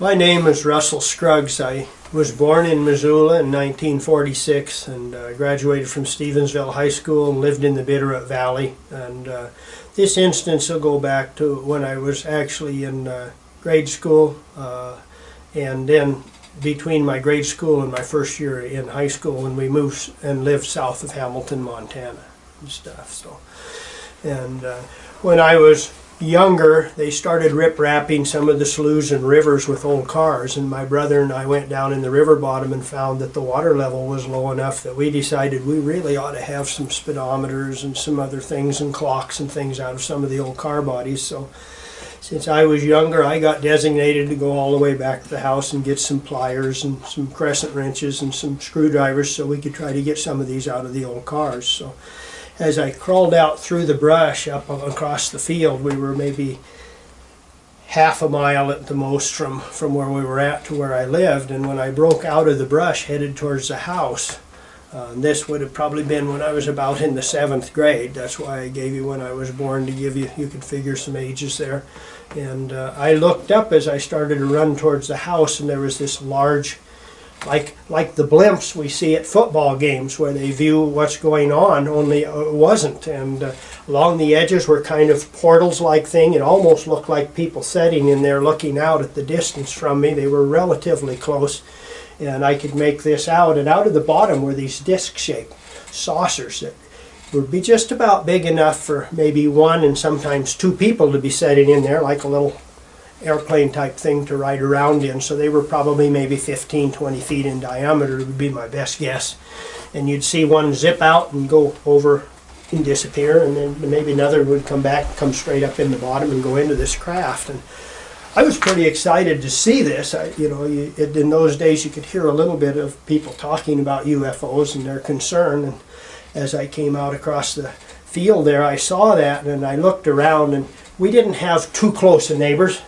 My name is Russell Scruggs. I was born in Missoula in 1946 and graduated from Stevensville High School and lived in the Bitterroot Valley. And this instance will go back to when I was actually in grade school, and then between my grade school and my first year in high school when we moved and lived south of Hamilton, Montana and stuff. So, and when I was younger, they started rip-rapping some of the sloughs and rivers with old cars, and my brother and I went down in the river bottom and found that the water level was low enough that we decided we really ought to have some speedometers and some other things and clocks and things out of some of the old car bodies. So since I was younger, I got designated to go all the way back to the house and get some pliers and some crescent wrenches and some screwdrivers so we could try to get some of these out of the old cars. So as I crawled out through the brush up across the field, we were maybe half a mile at the most from where we were at to where I lived. And when I broke out of the brush headed towards the house, this would have probably been when I was about in the 7th grade. That's why I gave you when I was born, to give you could figure some ages there. And I looked up as I started to run towards the house, and there was this large, like the blimps we see at football games where they view what's going on, only it wasn't. And along the edges were kind of portals-like thing. It almost looked like people sitting in there looking out at the distance from me. They were relatively close, and I could make this out. And out of the bottom were these disc-shaped saucers that would be just about big enough for maybe one and sometimes two people to be sitting in there, like a little airplane type thing to ride around in. So they were probably maybe 15-20 feet in diameter would be my best guess. And you'd see one zip out and go over and disappear, and then maybe another would come back, come straight up in the bottom and go into this craft. And I was pretty excited to see this. In those days you could hear a little bit of people talking about UFOs and their concern. And as I came out across the field there, I saw that, and I looked around, and we didn't have too close of neighbors.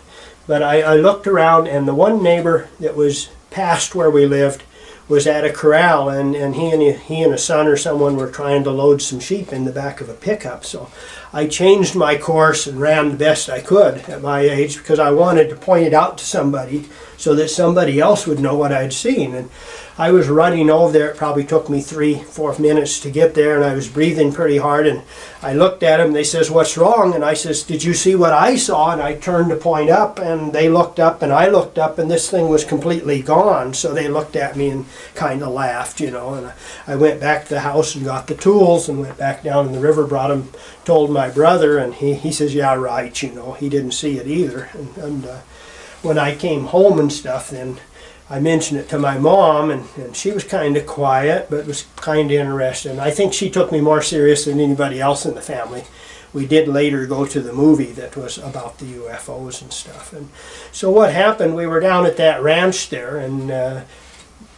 But I looked around, and the one neighbor that was past where we lived was at a corral, and he and a son or someone were trying to load some sheep in the back of a pickup. So I changed my course and ran the best I could at my age, because I wanted to point it out to somebody so that somebody else would know what I'd seen. And I was running over there. It probably took me 3-4 minutes to get there, and I was breathing pretty hard. And I looked at them. They says, "What's wrong?" And I says, "Did you see what I saw?" And I turned to point up, and they looked up, and I looked up, and this thing was completely gone. So they looked at me and kind of laughed, And I went back to the house and got the tools and went back down in the river, brought them, told my brother, and he says, "Yeah, right," He didn't see it either. And when I came home and stuff, then I mentioned it to my mom, and she was kind of quiet, but was kind of interested. And I think she took me more serious than anybody else in the family. We did later go to the movie that was about the UFOs and stuff. And so what happened, we were down at that ranch there, and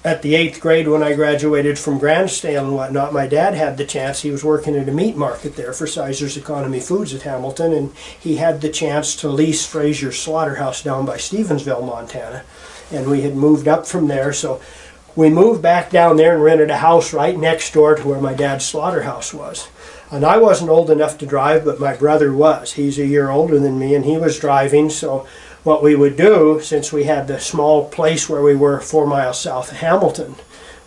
at the 8th grade when I graduated from Gransdale and whatnot, my dad had the chance. He was working at a meat market there for Sizer's Economy Foods at Hamilton, and he had the chance to lease Frazier's Slaughterhouse down by Stevensville, Montana. And we had moved up from there, so we moved back down there and rented a house right next door to where my dad's slaughterhouse was. And I wasn't old enough to drive, but my brother was. He's a year older than me, and he was driving. So what we would do, since we had the small place where we were 4 miles south of Hamilton,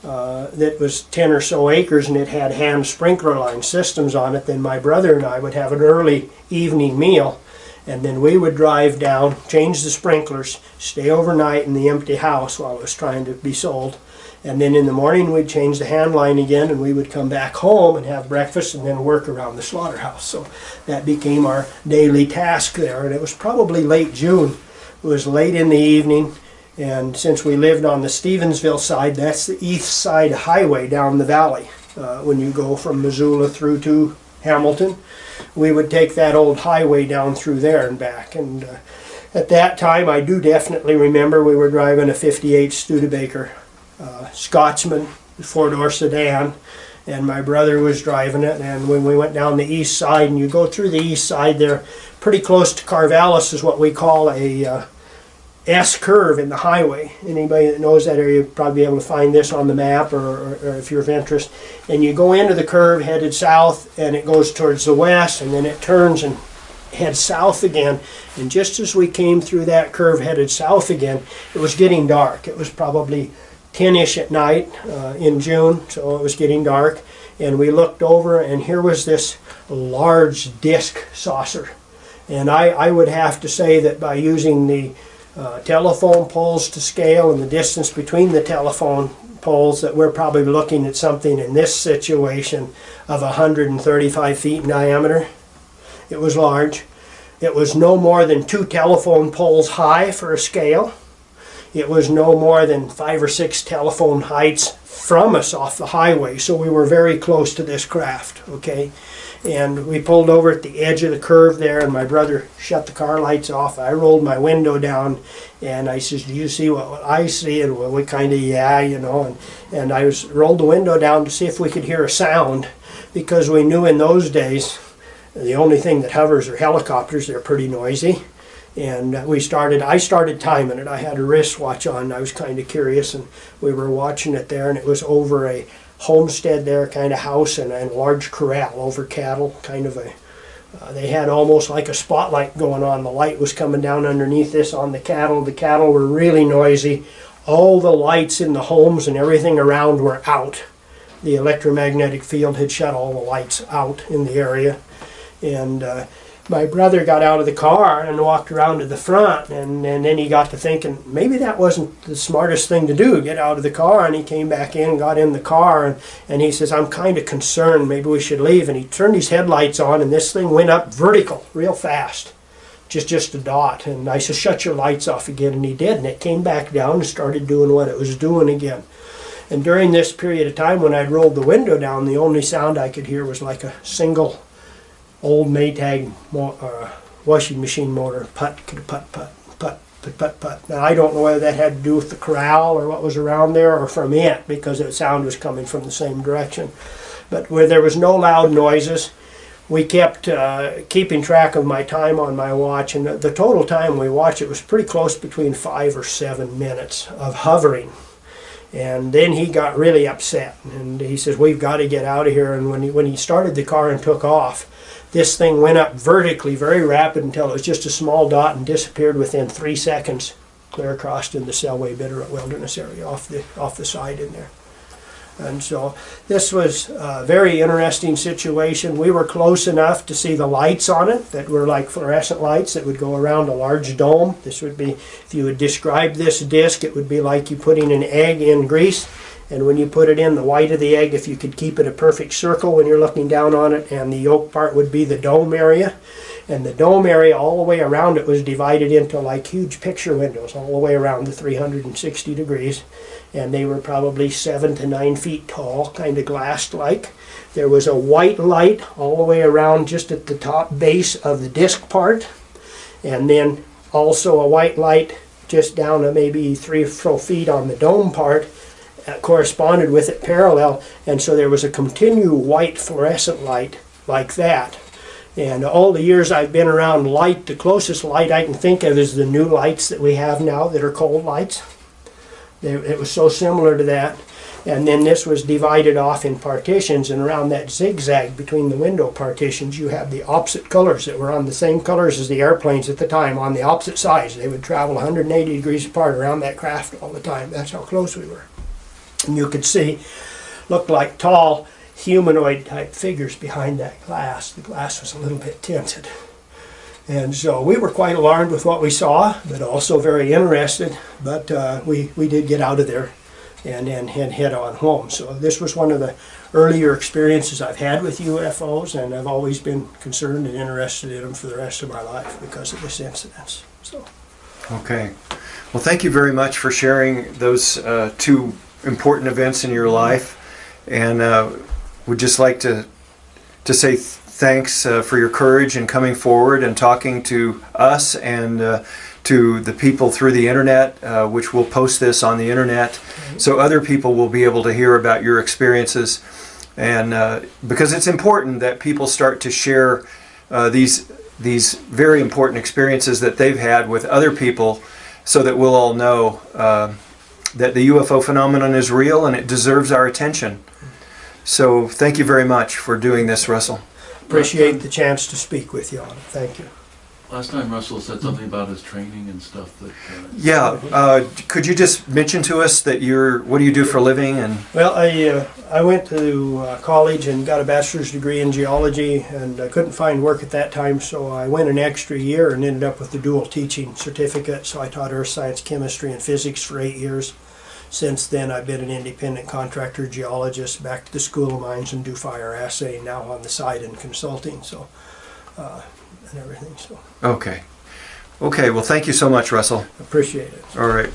that was 10 or so acres, and it had hand sprinkler line systems on it, then my brother and I would have an early evening meal. And then we would drive down, change the sprinklers, stay overnight in the empty house while it was trying to be sold. And then in the morning we'd change the hand line again, and we would come back home and have breakfast and then work around the slaughterhouse. So that became our daily task there. And it was probably late June. It was late in the evening. And since we lived on the Stevensville side, that's the east side highway down the valley. When you go from Missoula through to Hamilton, we would take that old highway down through there and back. And at that time, I do definitely remember we were driving a 58 Studebaker Scotsman 4-door sedan, and my brother was driving it. And when we went down the east side, and you go through the east side there, pretty close to Carvalis is what we call a S-curve in the highway. Anybody that knows that area will probably be able to find this on the map, or if you're of interest. And you go into the curve headed south, and it goes towards the west, and then it turns and head south again, and just as we came through that curve headed south again, it was getting dark. It was probably 10-ish at night in June, so it was getting dark, and we looked over, and here was this large disc saucer. And I would have to say that by using the telephone poles to scale and the distance between the telephone poles, that we're probably looking at something in this situation of 135 feet in diameter. It was large. It was no more than 2 telephone poles high for a scale. It was no more than 5 or 6 telephone heights from us off the highway, so we were very close to this craft, okay? And we pulled over at the edge of the curve there, and my brother shut the car lights off. I rolled my window down, and I says, "Do you see what I see?" And we kind of, yeah, you know. And I rolled the window down to see if we could hear a sound, because we knew in those days the only thing that hovers are helicopters. They're pretty noisy. And I started timing it. I had a wristwatch on, and I was kind of curious, and we were watching it there, and it was over a homestead there, kind of house, and a large corral over cattle, kind of a, they had almost like a spotlight going on. The light was coming down underneath this on the cattle. The cattle were really noisy. All the lights in the homes and everything around were out. The electromagnetic field had shut all the lights out in the area. And my brother got out of the car and walked around to the front, and then he got to thinking maybe that wasn't the smartest thing to do, get out of the car. And he came back in, got in the car, and he says, "I'm kind of concerned, maybe we should leave." And he turned his headlights on, and this thing went up vertical real fast, just a dot. And I said, "Shut your lights off again," and he did, and it came back down and started doing what it was doing again. And during this period of time when I'd rolled the window down, the only sound I could hear was like a single old Maytag washing machine motor, put, put, put, put, put, put, put. Now I don't know whether that had to do with the corral or what was around there, or from it, because the sound was coming from the same direction. But where there was no loud noises, we kept keeping track of my time on my watch, and the total time we watched, it was pretty close, between 5 or 7 minutes of hovering. And then he got really upset, and he says, "We've got to get out of here." And when he started the car and took off, this thing went up vertically, very rapid, until it was just a small dot and disappeared within 3 seconds, clear across in the Selway Bitterroot Wilderness area off the side in there. And so this was a very interesting situation. We were close enough to see the lights on it that were like fluorescent lights that would go around a large dome. This would be, if you would describe this disc, it would be like you putting an egg in grease. And when you put it in, the white of the egg, if you could keep it a perfect circle when you're looking down on it, and the yolk part would be the dome area. And the dome area all the way around it was divided into like huge picture windows all the way around the 360 degrees. And they were probably 7 to 9 feet tall, kind of glassed-like. There was a white light all the way around just at the top base of the disc part. And then also a white light just down to maybe 3 or 4 feet on the dome part. Corresponded with it parallel, and so there was a continual white fluorescent light like that. And all the years I've been around light, the closest light I can think of is the new lights that we have now that are cold lights. It was so similar to that. And then this was divided off in partitions, and around that zigzag between the window partitions you have the opposite colors that were on the same colors as the airplanes at the time, on the opposite sides. They would travel 180 degrees apart around that craft all the time. That's how close we were. And you could see, looked like tall humanoid type figures behind that glass. The glass was a little bit tinted. And so we were quite alarmed with what we saw, but also very interested. But we did get out of there and head on home. So this was one of the earlier experiences I've had with UFOs, and I've always been concerned and interested in them for the rest of my life because of this incident. So. Okay. Well, thank you very much for sharing those 2 important events in your life, and would just like to say thanks for your courage in coming forward and talking to us and to the people through the internet, which we'll post this on the internet, so other people will be able to hear about your experiences. And because it's important that people start to share these very important experiences that they've had with other people, so that we'll all know that the UFO phenomenon is real and it deserves our attention. So thank you very much for doing this, Russell. Appreciate the chance to speak with you on it. Thank you. Last time Russell said something about his training and stuff that. Yeah, could you just mention to us that what do you do for a living? And Well, I went to college and got a bachelor's degree in geology, and I couldn't find work at that time, so I went an extra year and ended up with the dual teaching certificate. So I taught earth science, chemistry, and physics for 8 years. Since then, I've been an independent contractor geologist, back to the School of Mines, and do fire assaying now on the side and consulting. So. And everything, so okay. Well, thank you so much, Russell. appreciate it. All right.